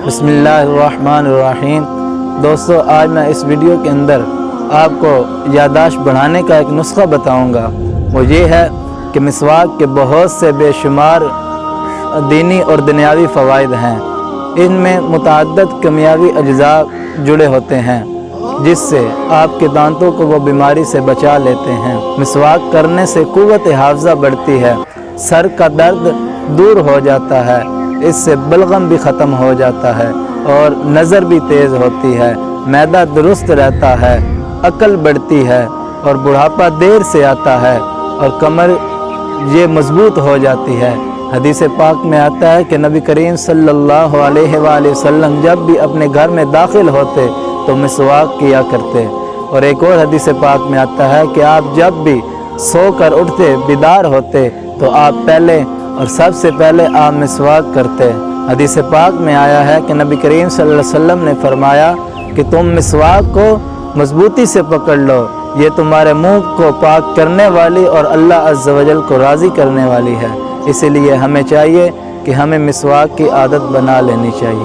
बिस्मिल्लाहिर्रहमानिर्रहीम। दोस्तों, आज मैं इस वीडियो के अंदर आपको याददाश्त बढ़ाने का एक नुस्खा बताऊंगा। वो ये है कि मिसवाक के बहुत से बेशुमार दीनी और दुनियावी फ़वाइद हैं। इनमें मुतअद्दिद किमियावी अज्जा जुड़े होते हैं जिससे आपके दांतों को वो बीमारी से बचा लेते हैं। मिसवाक करने से क़ुव्वत हाफ़ज़ा बढ़ती है, सर का दर्द दूर हो जाता है, इससे बलगम भी ख़त्म हो जाता है और नज़र भी तेज़ होती है, मैदा दुरुस्त रहता है, अक्ल बढ़ती है और बुढ़ापा देर से आता है और कमर ये मजबूत हो जाती है। हदीस पाक में आता है कि नबी करीम सल्लल्लाहु अलैहि वसल्लम जब भी अपने घर में दाखिल होते तो मिसवाक किया करते। और एक और हदीस पाक में आता है कि आप जब भी सोकर उठते बीदार होते तो आप पहले और सबसे पहले आप मिसवाक करते। हदीस पाक में आया है कि नबी करीम सल्लल्लाहु अलैहि वसल्लम ने फरमाया कि तुम मिसवाक को मजबूती से पकड़ लो, ये तुम्हारे मुंह को पाक करने वाली और अल्लाह अज़्ज़ व जल को राज़ी करने वाली है। इसीलिए हमें चाहिए कि हमें मिसवाक की आदत बना लेनी चाहिए।